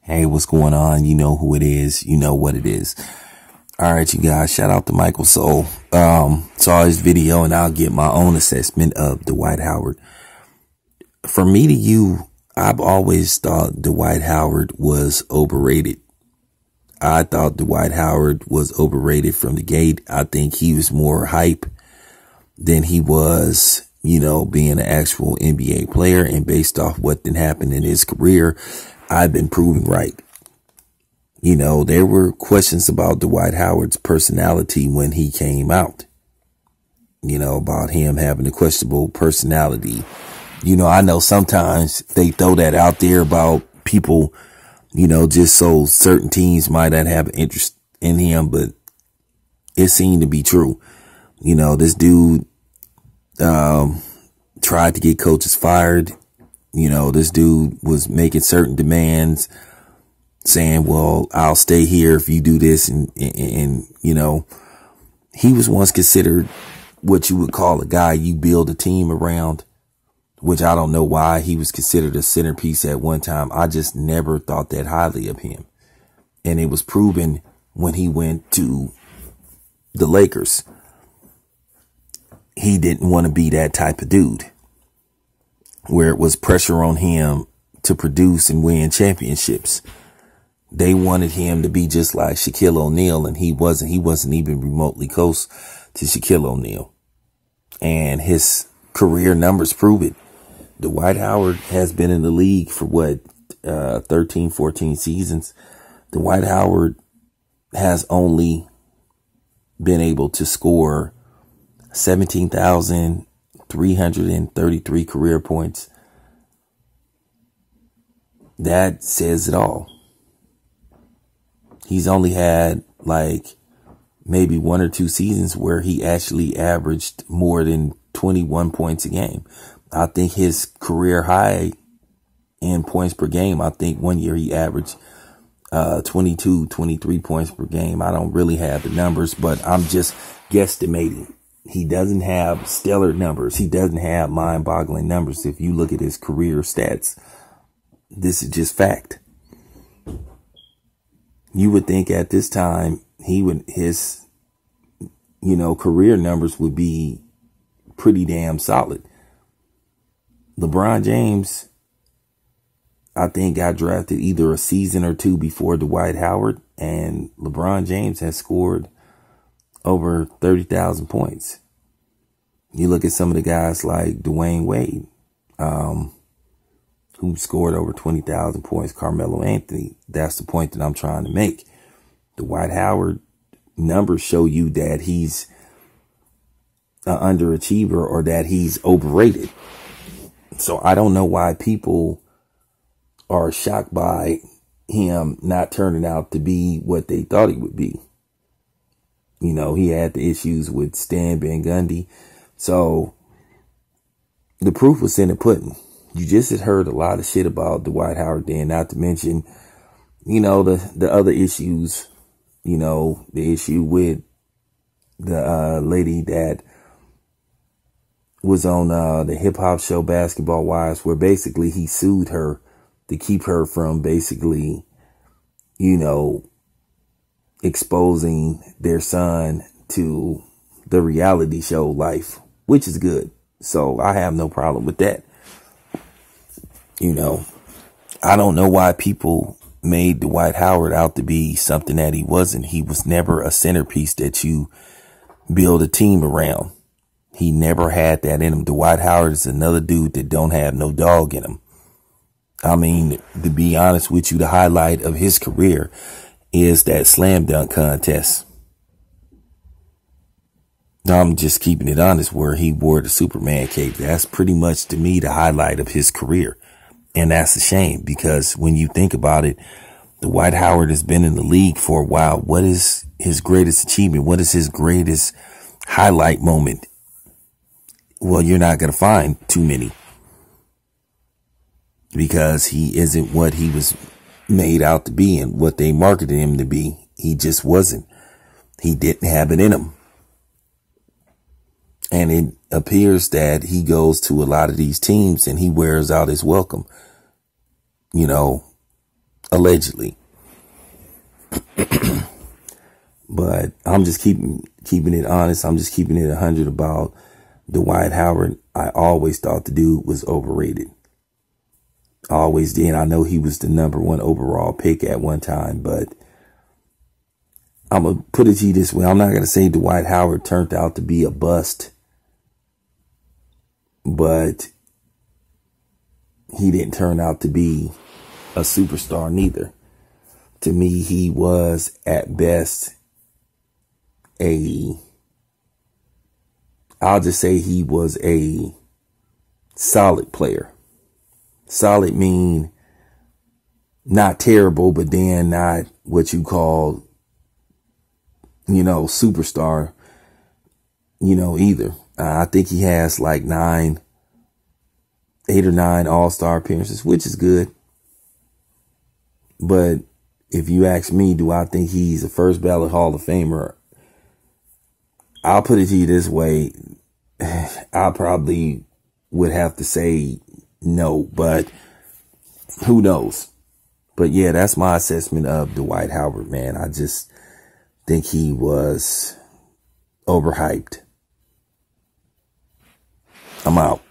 Hey, what's going on? You know who it is. You know what it is. All right, you guys, shout out to Michael Soul. Saw his video and I'll get my own assessment of Dwight Howard. From me to you, I've always thought Dwight Howard was overrated. I thought Dwight Howard was overrated from the gate. I think he was more hype than he was, being an actual NBA player. And based off what then happened in his career, I've been proven right. There were questions about Dwight Howard's personality when he came out, about him having a questionable personality. I know sometimes they throw that out there about people, just so certain teams might not have an interest in him, but it seemed to be true. This dude, tried to get coaches fired. This dude was making certain demands, saying, well, I'll stay here if you do this. And he was once considered what you would call a guy you build a team around, which I don't know why he was considered a centerpiece at one time. I just never thought that highly of him. And it was proven when he went to the Lakers. He didn't want to be that type of dude, where it was pressure on him to produce and win championships. They wanted him to be just like Shaquille O'Neal, and he wasn't even remotely close to Shaquille O'Neal. And his career numbers prove it. Dwight Howard has been in the league for 13, 14 seasons. Dwight Howard has only been able to score 17,333 career points. That says it all. He's only had maybe 1 or 2 seasons where he actually averaged more than 21 points a game. I think his career high in points per game, I think one year he averaged 22, 23 points per game. I don't really have the numbers, but I'm just guesstimating. He doesn't have stellar numbers. He doesn't have mind-boggling numbers. If you look at his career stats, this is just fact. You would think at this time his career numbers would be pretty damn solid. LeBron James, I think, got drafted either a season or 2 before Dwight Howard, and LeBron James has scored over 30,000 points. You look at some of the guys like Dwayne Wade, who scored over 20,000 points, Carmelo Anthony. That's the point that I'm trying to make. Dwight Howard numbers show you that he's an underachiever or that he's overrated. So I don't know why people are shocked by him not turning out to be what they thought he would be. He had the issues with Stan Van Gundy. So the proof was in the pudding. You just had heard a lot of shit about Dwight Howard then, not to mention, the other issues, the issue with the lady that was on the hip hop show Basketball Wives, where basically he sued her to keep her from basically, exposing their son to the reality show life, which is good. So I have no problem with that. I don't know why people made Dwight Howard out to be something that he wasn't. He was never a centerpiece that you build a team around. He never had that in him. Dwight Howard is another dude that don't have no dog in him. I mean, to be honest with you, the highlight of his career is that slam dunk contest. I'm just keeping it honest, where he wore the Superman cape. That's pretty much, to me, the highlight of his career. And that's a shame, because when you think about it, Dwight Howard has been in the league for a while. What is his greatest achievement? What is his greatest highlight moment? Well, you're not going to find too many, because he isn't what he was made out to be and what they marketed him to be. He just wasn't. He didn't have it in him. And it appears that he goes to a lot of these teams and he wears out his welcome. allegedly. But I'm just keeping it honest. I'm just keeping it 100 about Dwight Howard. I always thought the dude was overrated. Always did. I know he was the #1 overall pick at one time, but I'm going to put it to you this way. I'm not going to say Dwight Howard turned out to be a bust, but he didn't turn out to be a superstar neither. To me, he was at best I'll just say he was a solid player. Solid mean not terrible, but then not what you call, superstar, either. I think he has like 8 or 9 all-star appearances, which is good. But if you ask me, do I think he's a first ballot Hall of Famer? I'll put it to you this way. I probably would have to say no, but who knows? But yeah, that's my assessment of Dwight Howard, man. I just think he was overhyped. I'm out.